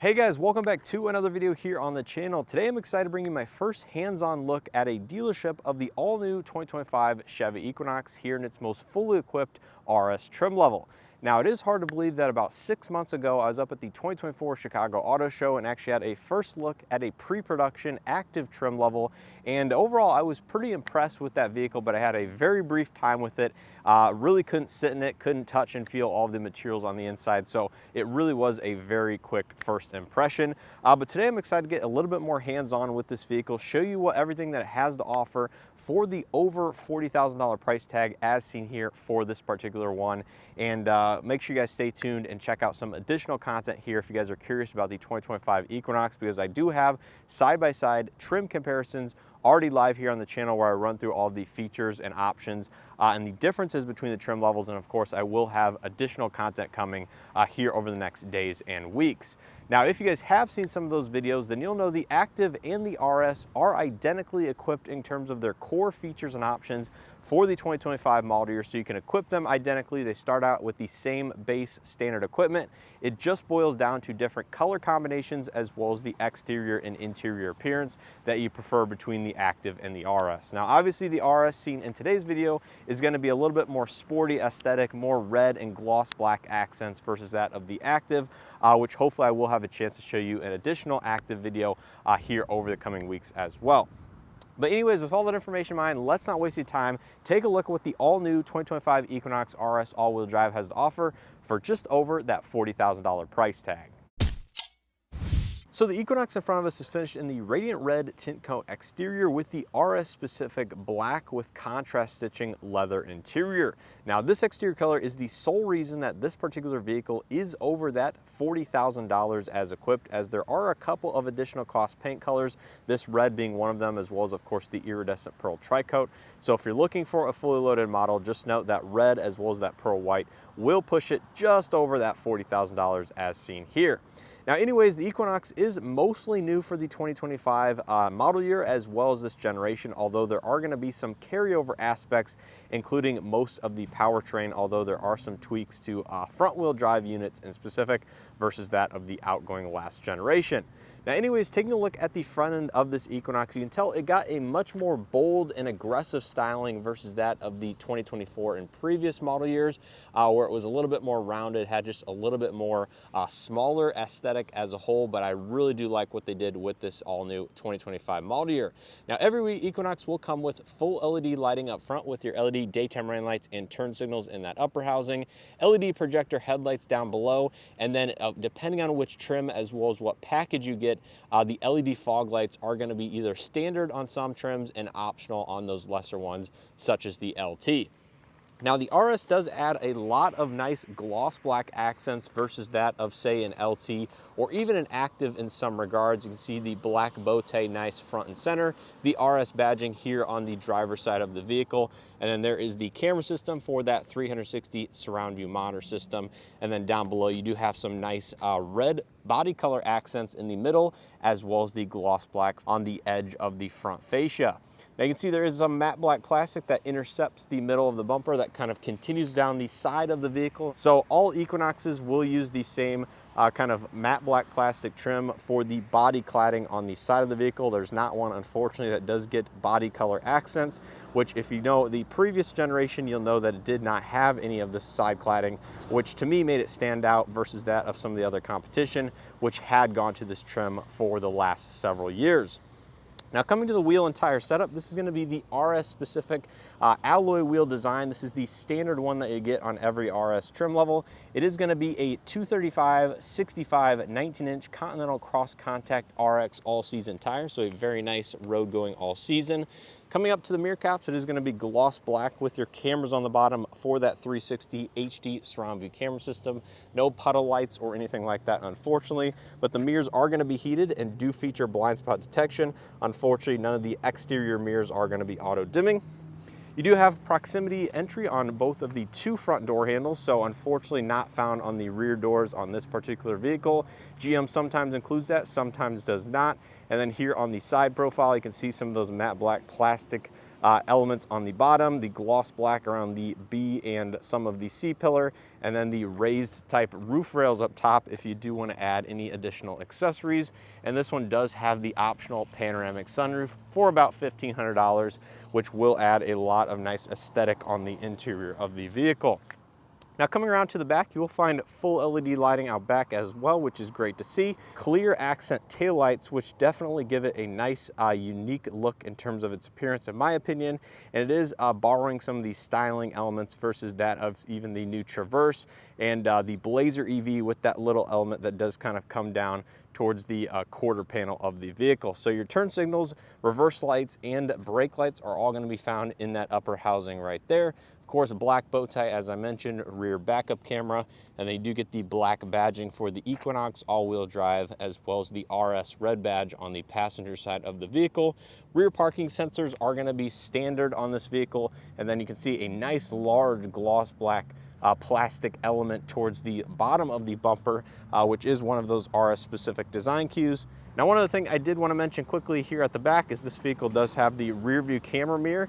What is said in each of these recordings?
Hey guys, welcome back to another video here on the channel. Today I'm excited to bring you my first hands-on look at a dealership of the all-new 2025 Chevy Equinox here in its most fully equipped RS trim level. Now, it is hard to believe that about 6 months ago, I was up at the 2024 Chicago Auto Show and actually had a first look at a pre-production active trim level. And overall, I was pretty impressed with that vehicle, but I had a very brief time with it. Really couldn't sit in it, couldn't touch and feel all of the materials on the inside. So it really was a very quick first impression. But today I'm excited to get a little bit more hands-on with this vehicle, show you what everything that it has to offer for the over $40,000 price tag as seen here for this particular one. And make sure you guys stay tuned and check out some additional content here if you guys are curious about the 2025 Equinox, because I do have side-by-side trim comparisons already live here on the channel where I run through all of the features and options and the differences between the trim levels. And of course, I will have additional content coming here over the next days and weeks. Now, if you guys have seen some of those videos, then you'll know the Active and the RS are identically equipped in terms of their core features and options for the 2025 model year. So you can equip them identically. They start out with the same base standard equipment. It just boils down to different color combinations as well as the exterior and interior appearance that you prefer between the Active and the RS. Now, obviously the RS seen in today's video is going to be a little bit more sporty aesthetic, more red and gloss black accents versus that of the Active, which hopefully I will have a chance to show you an additional Active video here over the coming weeks as well. But anyways, with all that information in mind, let's not waste your time. Take a look at what the all-new 2025 Equinox RS all-wheel drive has to offer for just over that $40,000 price tag. So the Equinox in front of us is finished in the radiant red tint coat exterior with the RS specific black with contrast stitching leather interior. Now, this exterior color is the sole reason that this particular vehicle is over that $40,000 as equipped, as there are a couple of additional cost paint colors, this red being one of them, as well as of course the iridescent pearl tri-coat. So if you're looking for a fully loaded model, just note that red as well as that pearl white will push it just over that $40,000 as seen here. Now, anyways, the Equinox is mostly new for the 2025 model year as well as this generation, although there are going to be some carryover aspects, including most of the powertrain, although there are some tweaks to front-wheel drive units in specific versus that of the outgoing last generation. Now, anyways, taking a look at the front end of this Equinox, you can tell it got a much more bold and aggressive styling versus that of the 2024 and previous model years, where it was a little bit more rounded, had just a little bit more smaller aesthetic as a whole, but I really do like what they did with this all-new 2025 model year. Now, every Equinox will come with full LED lighting up front with your LED daytime running lights and turn signals in that upper housing, LED projector headlights down below, and then depending on which trim as well as what package you get, the LED fog lights are going to be either standard on some trims and optional on those lesser ones, such as the LT. Now, the RS does add a lot of nice gloss black accents versus that of, say, an LT or even an Active in some regards. You can see the black bow tie nice front and center, the RS badging here on the driver's side of the vehicle, and then there is the camera system for that 360 surround view monitor system. And then down below, you do have some nice red body color accents in the middle, as well as the gloss black on the edge of the front fascia. Now, you can see there is some matte black plastic that intercepts the middle of the bumper that kind of continues down the side of the vehicle. So all Equinoxes will use the same kind of matte black plastic trim for the body cladding on the side of the vehicle. There's not one, unfortunately, that does get body color accents, which if you know the previous generation, you'll know that it did not have any of the side cladding, which to me made it stand out versus that of some of the other competition, which had gone to this trim for the last several years. Now, coming to the wheel and tire setup, this is going to be the RS specific alloy wheel design. This is the standard one that you get on every RS trim level. It is going to be a 235/65 19-inch Continental Cross Contact RX all season tire, so a very nice road going all season. Coming up to the mirror caps, it is going to be gloss black with your cameras on the bottom for that 360 HD surround view camera system. No puddle lights or anything like that, unfortunately, but the mirrors are going to be heated and do feature blind spot detection. Unfortunately, none of the exterior mirrors are going to be auto dimming. You do have proximity entry on both of the two front door handles, so unfortunately not found on the rear doors on this particular vehicle. GM sometimes includes that, sometimes does not. And then here on the side profile, you can see some of those matte black plastic elements on the bottom, the gloss black around the B and some of the C pillar, and then the raised type roof rails up top if you do want to add any additional accessories. And this one does have the optional panoramic sunroof for about $1,500, which will add a lot of nice aesthetic on the interior of the vehicle. Now coming around to the back, you will find full LED lighting out back as well, which is great to see. Clear accent taillights, which definitely give it a nice, unique look in terms of its appearance, in my opinion. And it is borrowing some of the styling elements versus that of even the new Traverse and the Blazer EV, with that little element that does kind of come down towards the quarter panel of the vehicle. So your turn signals, reverse lights, and brake lights are all going to be found in that upper housing right there. Of course, a black bow tie, as I mentioned, rear backup camera, and they do get the black badging for the Equinox all-wheel drive, as well as the RS red badge on the passenger side of the vehicle. Rear parking sensors are going to be standard on this vehicle, and then you can see a nice large gloss black plastic element towards the bottom of the bumper, which is one of those RS specific design cues. Now, one other thing I did want to mention quickly here at the back is this vehicle does have the rear view camera mirror,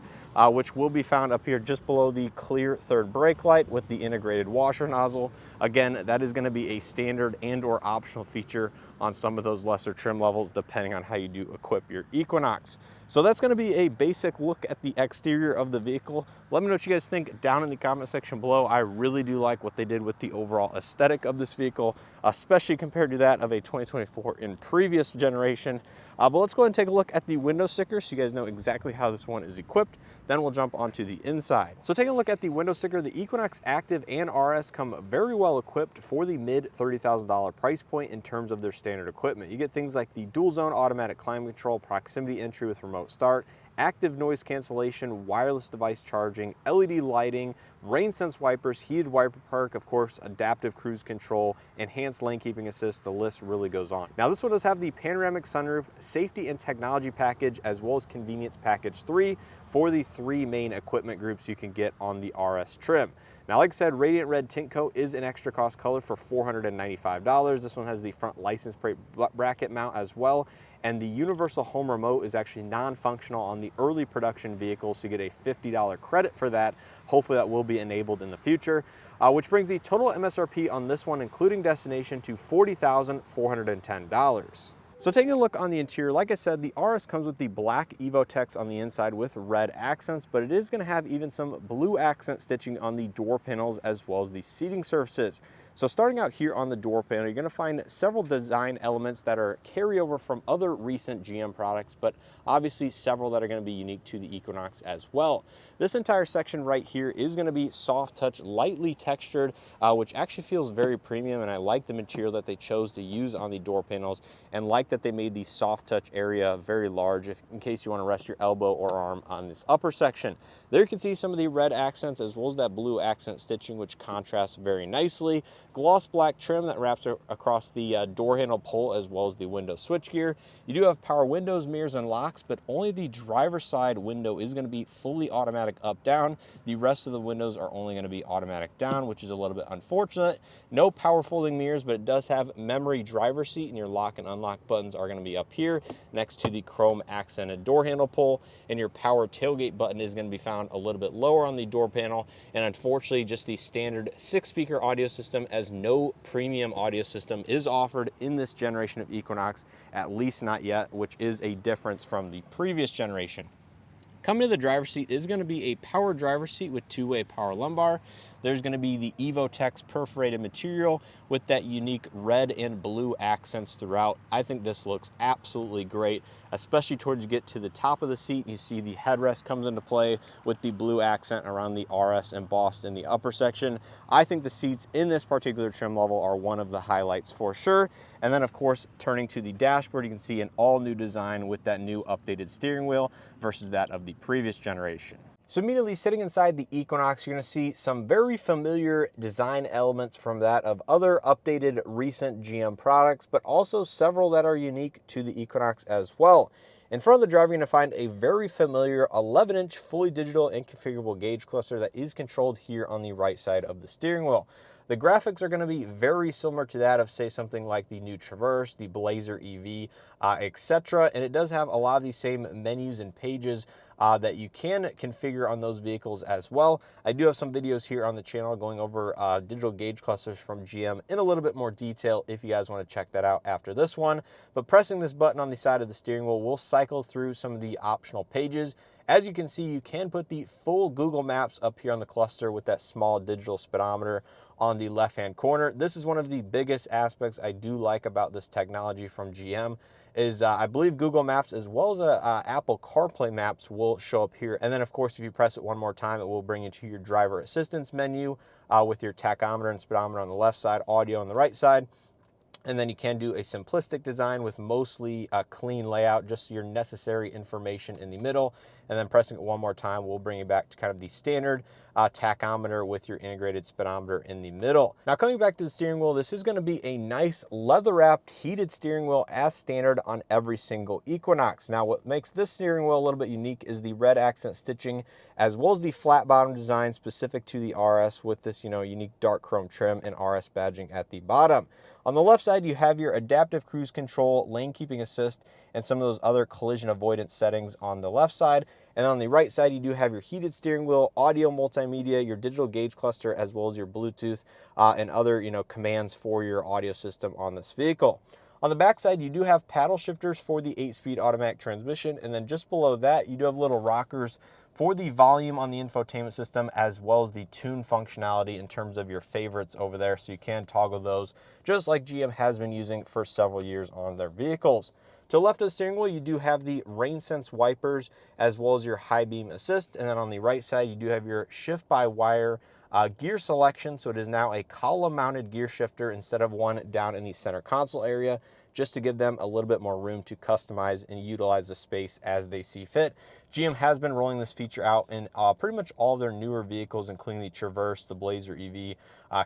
which will be found up here just below the clear third brake light with the integrated washer nozzle. Again, that is going to be a standard and or optional feature on some of those lesser trim levels, depending on how you do equip your Equinox. So that's going to be a basic look at the exterior of the vehicle. Let me know what you guys think down in the comment section below. I really do like what they did with the overall aesthetic of this vehicle, especially compared to that of a 2024 in previous generation. But let's go ahead and take a look at the window sticker so you guys know exactly how this one is equipped. Then we'll jump onto the inside. So taking a look at the window sticker, the Equinox Active and RS come very well equipped for the mid $30,000 price point in terms of their standard equipment. You get things like the dual zone automatic climate control, proximity entry with remote start, active noise cancellation, wireless device charging, LED lighting, rain sense wipers, heated wiper perk, of course, adaptive cruise control, enhanced lane keeping assist. The list really goes on. Now this one does have the panoramic sunroof, safety and technology package, as well as convenience package 3 for the 3 main equipment groups you can get on the RS trim. Now, like I said, Radiant Red Tint Coat is an extra cost color for $495. This one has the front license plate bracket mount as well. And the universal home remote is actually non-functional on the early production vehicles, so you get a $50 credit for that. Hopefully that will be enabled in the future, which brings the total MSRP on this one, including destination, to $40,410. So taking a look on the interior, like I said, the RS comes with the black Evotex on the inside with red accents, but it is going to have even some blue accent stitching on the door panels as well as the seating surfaces. So starting out here on the door panel, you're going to find several design elements that are carryover from other recent GM products, but obviously several that are going to be unique to the Equinox as well. This entire section right here is going to be soft touch, lightly textured, which actually feels very premium, and I like the material that they chose to use on the door panels, and like that they made the soft touch area very large in case you want to rest your elbow or arm on this upper section. There you can see some of the red accents as well as that blue accent stitching, which contrasts very nicely. Gloss black trim that wraps across the door handle pole as well as the window switchgear. You do have power windows, mirrors, and locks, but only the driver's side window is going to be fully automatic up down. The rest of the windows are only going to be automatic down, which is a little bit unfortunate. No power folding mirrors, but it does have memory driver seat, and your lock and unlock buttons are going to be up here next to the chrome accented door handle pole, and your power tailgate button is going to be found a little bit lower on the door panel. And unfortunately, just the standard 6-speaker audio system, as no premium audio system is offered in this generation of Equinox, at least not yet, which is a difference from the previous generation. Coming to the driver's seat is going to be a power driver's seat with 2-way power lumbar. There's going to be the Evotex perforated material with that unique red and blue accents throughout. I think this looks absolutely great, especially towards you get to the top of the seat. You see the headrest comes into play with the blue accent around the RS embossed in the upper section. I think the seats in this particular trim level are one of the highlights for sure. And then of course, turning to the dashboard, you can see an all new design with that new updated steering wheel versus that of the previous generation. So immediately sitting inside the Equinox, you're going to see some very familiar design elements from that of other updated recent GM products, but also several that are unique to the Equinox as well. In front of the driver, you're going to find a very familiar 11-inch fully digital and configurable gauge cluster that is controlled here on the right side of the steering wheel. The graphics are going to be very similar to that of, say, something like the new Traverse, the Blazer EV, etc. And it does have a lot of these same menus and pages that you can configure on those vehicles as well. I do have some videos here on the channel going over digital gauge clusters from GM in a little bit more detail if you guys want to check that out after this one. But pressing this button on the side of the steering wheel will cycle through some of the optional pages. As you can see, you can put the full Google Maps up here on the cluster with that small digital speedometer on the left-hand corner. This is one of the biggest aspects I do like about this technology from GM is I believe Google Maps as well as Apple CarPlay Maps will show up here. And then of course, if you press it one more time, it will bring you to your driver assistance menu with your tachometer and speedometer on the left side, audio on the right side. And then you can do a simplistic design with mostly a clean layout, just your necessary information in the middle. And then pressing it one more time will bring you back to kind of the standard tachometer with your integrated speedometer in the middle. Now coming back to the steering wheel, this is going to be a nice leather-wrapped heated steering wheel as standard on every single Equinox. Now what makes this steering wheel a little bit unique is the red accent stitching as well as the flat bottom design specific to the RS with this, unique dark chrome trim and RS badging at the bottom. On the left side, you have your adaptive cruise control, lane keeping assist, and some of those other collision avoidance settings on the left side. And on the right side, you do have your heated steering wheel, audio multimedia, your digital gauge cluster, as well as your Bluetooth and other, commands for your audio system on this vehicle. On the back side, you do have paddle shifters for the 8-speed automatic transmission. And then just below that, you do have little rockers for the volume on the infotainment system, as well as the tune functionality in terms of your favorites over there. So you can toggle those just like GM has been using for several years on their vehicles. To the left of the steering wheel, you do have the rain sense wipers as well as your high beam assist. And then on the right side, you do have your shift by wire gear selection. So it is now a column mounted gear shifter instead of one down in the center console area, just to give them a little bit more room to customize and utilize the space as they see fit. GM has been rolling this feature out in pretty much all of their newer vehicles, including the Traverse, the Blazer EV,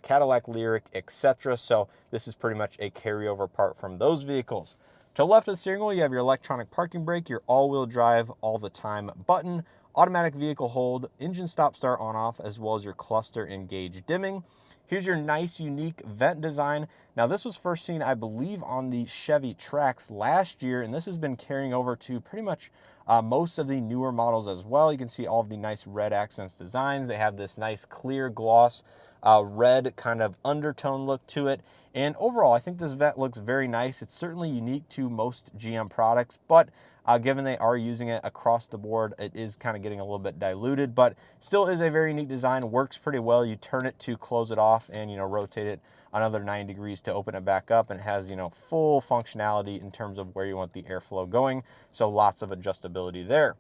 Cadillac Lyriq, etc. So this is pretty much a carryover part from those vehicles. To the left of the steering wheel, you have your electronic parking brake, your all-wheel drive all the time button, automatic vehicle hold, engine stop start on off, as well as your cluster and gauge dimming. Here's your nice, unique vent design. Now, this was first seen, I believe, on the Chevy Trax last year, and this has been carrying over to pretty much most of the newer models as well. You can see all of the nice red accents designs. They have this nice clear gloss red kind of undertone look to it. And overall, I think this vent looks very nice. It's certainly unique to most GM products, but given they are using it across the board, it is kind of getting a little bit diluted, but still is a very neat design. Works pretty well. You turn it to close it off and, rotate it another 9 degrees to open it back up, and it has, full functionality in terms of where you want the airflow going. So lots of adjustability there.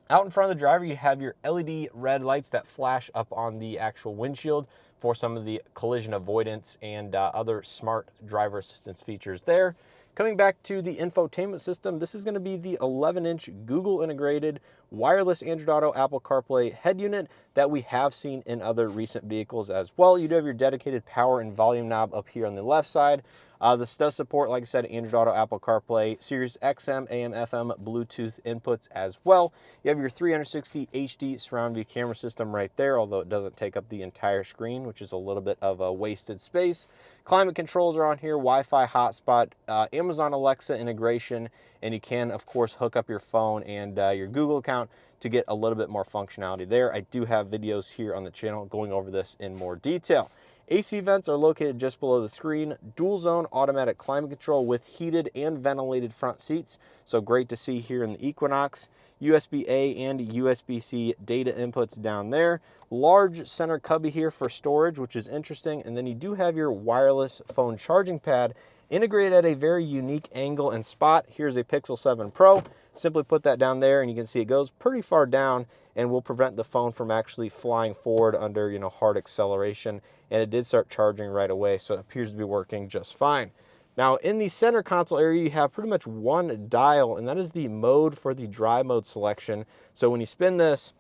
Out in front of the driver, you have your LED red lights that flash up on the actual windshield for some of the collision avoidance and other smart driver assistance features there. Coming back to the infotainment system, this is going to be the 11-inch Google integrated wireless Android Auto Apple CarPlay head unit that we have seen in other recent vehicles as well. You do have your dedicated power and volume knob up here on the left side. This does support, like I said, Android Auto, Apple CarPlay, Sirius XM, AM, FM, Bluetooth inputs as well. You have your 360 HD surround view camera system right there, although it doesn't take up the entire screen, which is a little bit of a wasted space. Climate controls are on here, Wi-Fi hotspot, Amazon Alexa integration, and you can, of course, hook up your phone and your Google account to get a little bit more functionality there. I do have videos here on the channel going over this in more detail. AC vents are located just below the screen. Dual zone automatic climate control with heated and ventilated front seats. So great to see here in the Equinox. USB-A and USB-C data inputs down there. Large center cubby here for storage, which is interesting. And then you do have your wireless phone charging pad integrated at a very unique angle and spot. Here's a Pixel 7 Pro. Simply put that down there and you can see it goes pretty far down and will prevent the phone from actually flying forward under, hard acceleration. And it did start charging right away, so it appears to be working just fine. Now, in the center console area, you have pretty much one dial, and that is the mode for the drive mode selection. So when you spin this,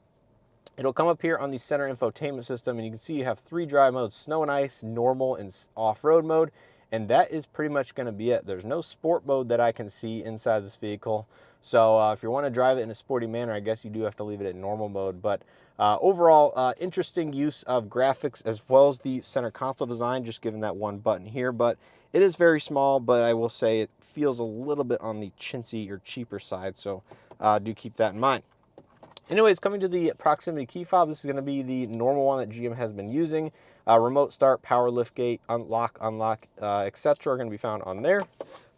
it'll come up here on the center infotainment system, and you can see you have 3 drive modes: snow and ice, normal, and off-road mode. and that is pretty much going to be it. There's no sport mode that I can see inside this vehicle. So if you want to drive it in a sporty manner, I guess you do have to leave it in normal mode. But overall, interesting use of graphics as well as the center console design, just given that one button here. But it is very small, but I will say it feels a little bit on the chintzy or cheaper side. So do keep that in mind. Anyways, coming to the proximity key fob, this is going to be the normal one that GM has been using. Remote start, power liftgate, unlock, etc. are going to be found on there.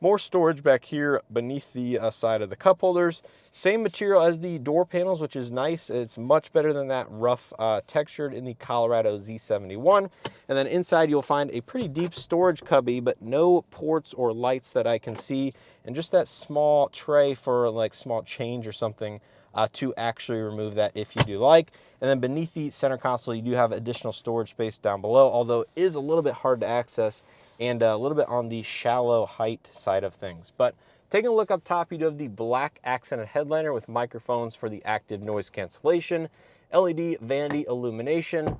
More storage back here beneath the side of the cup holders. Same material as the door panels, which is nice. It's much better than that rough textured in the Colorado Z71. And then inside you'll find a pretty deep storage cubby, but no ports or lights that I can see. And just that small tray for like small change or something to actually remove that if you do like. And then beneath the center console, you do have additional storage space down below, although it is a little bit hard to access and a little bit on the shallow height side of things. But taking a look up top, you do have the black accented headliner with microphones for the active noise cancellation, LED vanity illumination,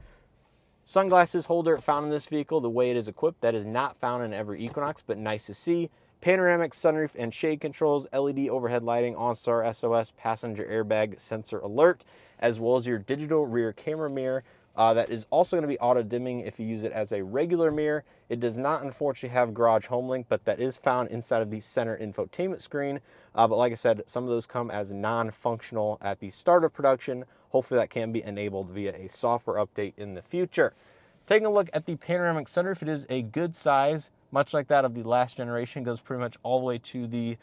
sunglasses holder found in this vehicle the way it is equipped. That is not found in every Equinox, but nice to see. Panoramic sunroof and shade controls, LED overhead lighting, OnStar SOS, passenger airbag sensor alert, as well as your digital rear camera mirror. That is also going to be auto dimming if you use it as a regular mirror. It does not unfortunately have garage home link, but that is found inside of the center infotainment screen. But like I said, some of those come as non-functional at the start of production. Hopefully that can be enabled via a software update in the future. Taking a look at the panoramic sunroof, it is a good size, much like that of the last generation. Goes pretty much all the way to the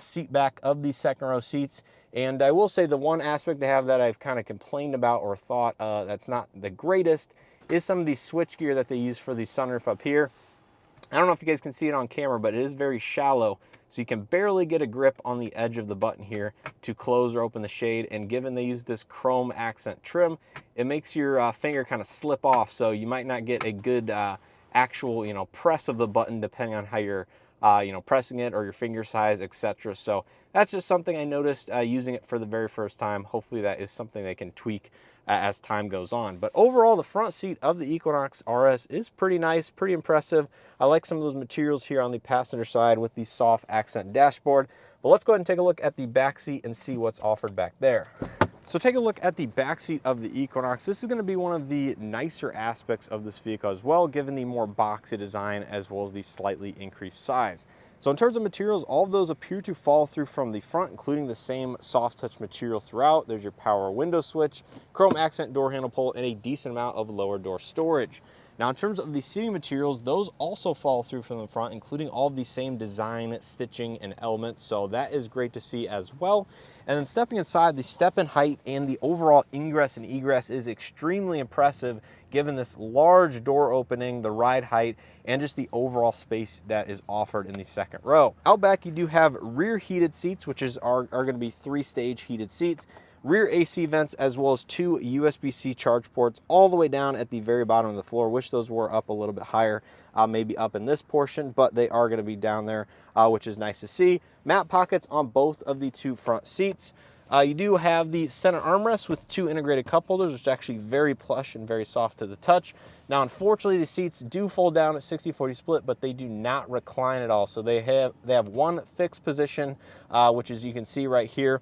seat back of the second row seats. And I will say the one aspect they have that I've kind of complained about or thought that's not the greatest is some of the switch gear that they use for the sunroof up here. I don't know if you guys can see it on camera, but it is very shallow, so you can barely get a grip on the edge of the button here to close or open the shade. And given they use this chrome accent trim, it makes your finger kind of slip off, so you might not get a good actual press of the button depending on how you're pressing it or your finger size, etc. So that's just something I noticed using it for the very first time. Hopefully that is something they can tweak as time goes on. But overall, the front seat of the Equinox RS is pretty nice, pretty impressive. I like some of those materials here on the passenger side with the soft accent dashboard. But let's go ahead and take a look at the back seat and see what's offered back there. So take a look at the back seat of the Equinox. This is going to be one of the nicer aspects of this vehicle as well, given the more boxy design as well as the slightly increased size. So in terms of materials, all of those appear to follow through from the front, including the same soft touch material throughout. There's your power window switch, chrome accent door handle pull, and a decent amount of lower door storage. Now in terms of the seating materials, those also follow through from the front, including all of the same design, stitching, and elements. So that is great to see as well. And then stepping inside, the step in height and the overall ingress and egress is extremely impressive given this large door opening, the ride height, and just the overall space that is offered in the second row. Out back, you do have rear heated seats, which are going to be 3-stage heated seats, rear AC vents, as well as 2 USB-C charge ports all the way down at the very bottom of the floor. Wish those were up a little bit higher, maybe up in this portion, but they are going to be down there, which is nice to see. Mat pockets on both of the 2 front seats. You do have the center armrest with 2 integrated cup holders, which is actually very plush and very soft to the touch. Now, unfortunately, the seats do fold down at 60-40 split, but they do not recline at all. So they have one fixed position, which is you can see right here,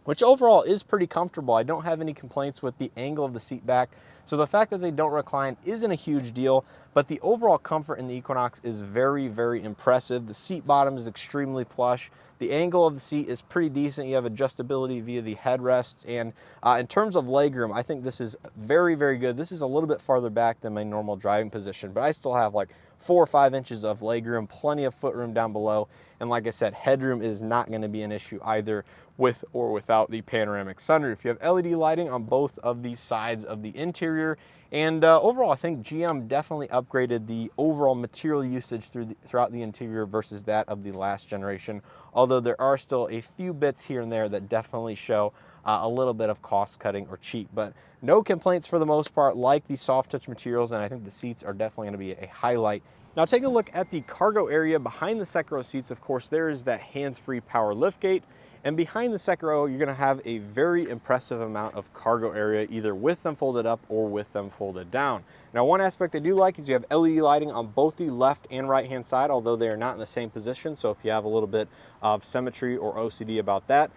which overall is pretty comfortable. I don't have any complaints with the angle of the seat back. So the fact that they don't recline isn't a huge deal, but the overall comfort in the Equinox is very, very impressive. The seat bottom is extremely plush. The angle of the seat is pretty decent. You have adjustability via the headrests. And in terms of legroom, I think this is very, very good. This is a little bit farther back than my normal driving position, but I still have like 4 or 5 inches of legroom, plenty of footroom down below. And like I said, headroom is not going to be an issue either with or without the panoramic sunroof. You have LED lighting on both of the sides of the interior. And overall, I think GM definitely upgraded the overall material usage throughout the interior versus that of the last generation. Although there are still a few bits here and there that definitely show a little bit of cost cutting or cheap, but no complaints for the most part, like the soft touch materials, and I think the seats are definitely going to be a highlight. Now taking a look at the cargo area behind the second row seats, of course, there is that hands-free power liftgate. And behind the second row, you're gonna have a very impressive amount of cargo area, either with them folded up or with them folded down. Now, one aspect I do like is you have LED lighting on both the left and right hand side, although they are not in the same position. So if you have a little bit of symmetry or OCD about that,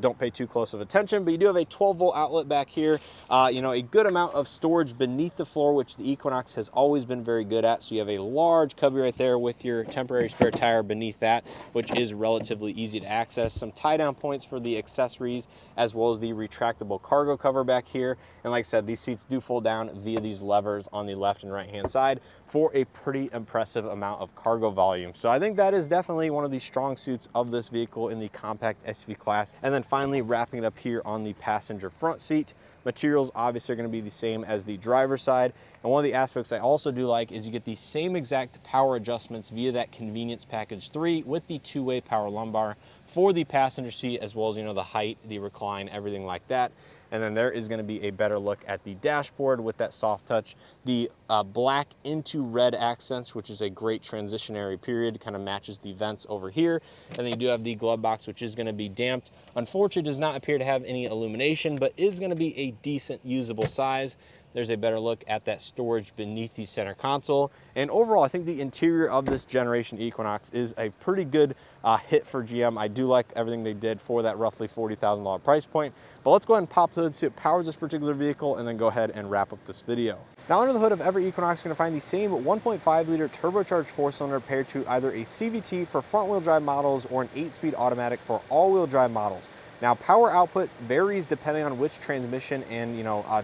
don't pay too close of attention. But you do have a 12-volt outlet back here, a good amount of storage beneath the floor, which the Equinox has always been very good at. So you have a large cubby right there with your temporary spare tire beneath that, which is relatively easy to access. Some tie down points for the accessories, as well as the retractable cargo cover back here. And like I said, these seats do fold down via these levers on the left and right hand side for a pretty impressive amount of cargo volume. So I think that is definitely one of the strong suits of this vehicle in the compact SUV class. And then finally, wrapping it up here on the passenger front seat, materials obviously are going to be the same as the driver's side. And one of the aspects I also do like is you get the same exact power adjustments via that convenience package 3 with the two-way power lumbar for the passenger seat, as well as, the height, the recline, everything like that. And then there is going to be a better look at the dashboard with that soft touch, the black into red accents, which is a great transitionary period, kind of matches the vents over here. And then you do have the glove box, which is going to be damped. Unfortunately, does not appear to have any illumination, but is going to be a decent usable size. There's a better look at that storage beneath the center console. And overall, I think the interior of this generation Equinox is a pretty good hit for GM. I do like everything they did for that roughly $40,000 price point. But let's go ahead and pop the hood, see what powers this particular vehicle, and then go ahead and wrap up this video. Now, under the hood of every Equinox, you're going to find the same 1.5 liter turbocharged four-cylinder paired to either a CVT for front-wheel drive models or an 8-speed automatic for all-wheel drive models. Now, power output varies depending on which transmission and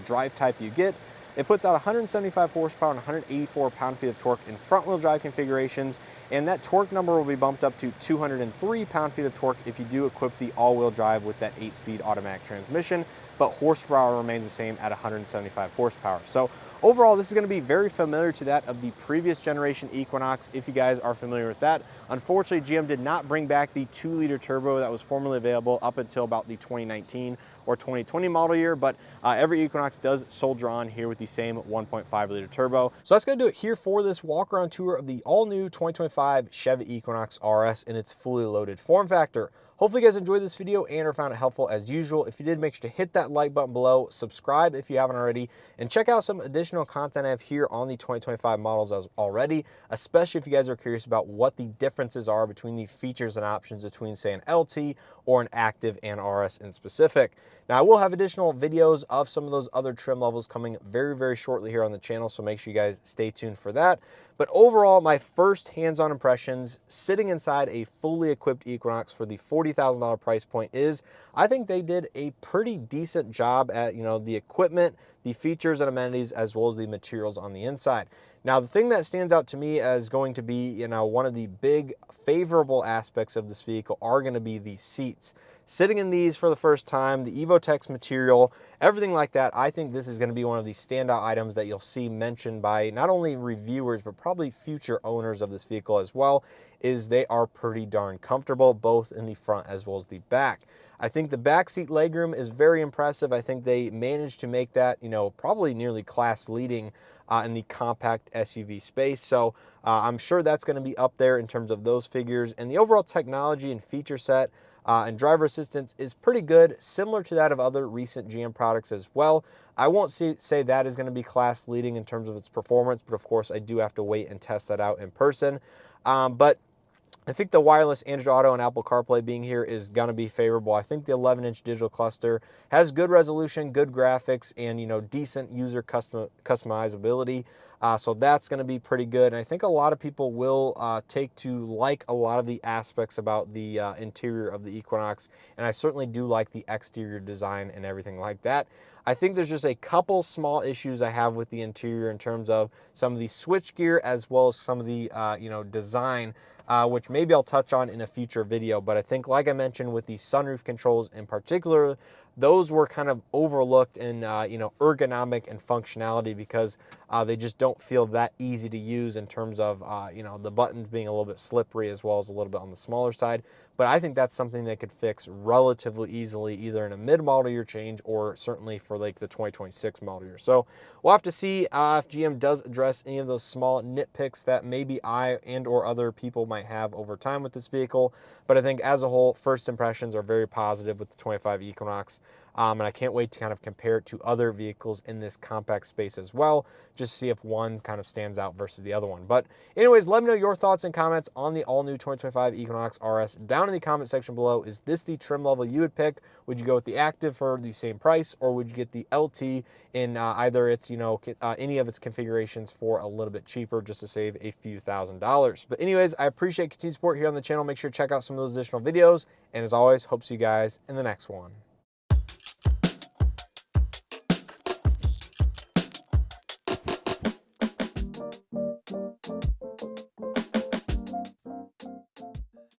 drive type you get. It puts out 175 horsepower and 184 pound-feet of torque in front-wheel drive configurations, and that torque number will be bumped up to 203 pound-feet of torque if you do equip the all-wheel drive with that 8-speed automatic transmission, but horsepower remains the same at 175 horsepower. So overall, this is going to be very familiar to that of the previous generation Equinox, if you guys are familiar with that. Unfortunately, GM did not bring back the 2-liter turbo that was formerly available up until about the 2019 or 2020 model year, but every Equinox does soldier on here with the same 1.5 liter turbo. So that's gonna do it here for this walk around tour of the all new 2025 Chevy Equinox RS in its fully loaded form factor. Hopefully you guys enjoyed this video and or found it helpful as usual. If you did, make sure to hit that like button below, subscribe if you haven't already, and check out some additional content I have here on the 2025 models as already, especially if you guys are curious about what the differences are between the features and options between, say, an LT or an Active and RS in specific. Now, I will have additional videos of some of those other trim levels coming very, very shortly here on the channel, so make sure you guys stay tuned for that. But overall, my first hands-on impressions sitting inside a fully equipped Equinox for the $40,000 price point is, I think they did a pretty decent job at, the equipment, the features and amenities, as well as the materials on the inside. Now, the thing that stands out to me as going to be, one of the big favorable aspects of this vehicle are going to be the seats. Sitting in these for the first time, the Evotex material, everything like that, I think this is going to be one of the standout items that you'll see mentioned by not only reviewers, but probably future owners of this vehicle as well, is they are pretty darn comfortable, both in the front as well as the back. I think the back seat legroom is very impressive. I think they managed to make that, probably nearly class leading in the compact SUV space. So I'm sure that's going to be up there in terms of those figures. And the overall technology and feature set and driver assistance is pretty good, similar to that of other recent GM products as well. I won't say that is going to be class leading in terms of its performance, but of course I do have to wait and test that out in person. But I think the wireless Android Auto and Apple CarPlay being here is going to be favorable. I think the 11-inch digital cluster has good resolution, good graphics, and, decent user customizability. So that's going to be pretty good. And I think a lot of people will take to like a lot of the aspects about the interior of the Equinox. And I certainly do like the exterior design and everything like that. I think there's just a couple small issues I have with the interior in terms of some of the switchgear as well as some of the, design, which maybe I'll touch on in a future video. But I think, like I mentioned, with the sunroof controls in particular, those were kind of overlooked in you know, ergonomic and functionality, because they just don't feel that easy to use in terms of you know, the buttons being a little bit slippery, as well as a little bit on the smaller side. But I think that's something they could fix relatively easily, either in a mid-model year change or certainly for like the 2026 model year. So we'll have to see if GM does address any of those small nitpicks that maybe I and or other people might have over time with this vehicle. But I think as a whole, first impressions are very positive with the 25 Equinox. And I can't wait to kind of compare it to other vehicles in this compact space as well, just to see if one kind of stands out versus the other one. But anyways, let me know your thoughts and comments on the all-new 2025 Equinox RS down in the comment section below. Is this the trim level you would pick? Would you go with the Active for the same price, or would you get the LT in either its, you know, any of its configurations for a little bit cheaper, just to save a few $1,000s? But anyways, I appreciate continued support here on the channel. Make sure to check out some of those additional videos. And as always, hope to see you guys in the next one.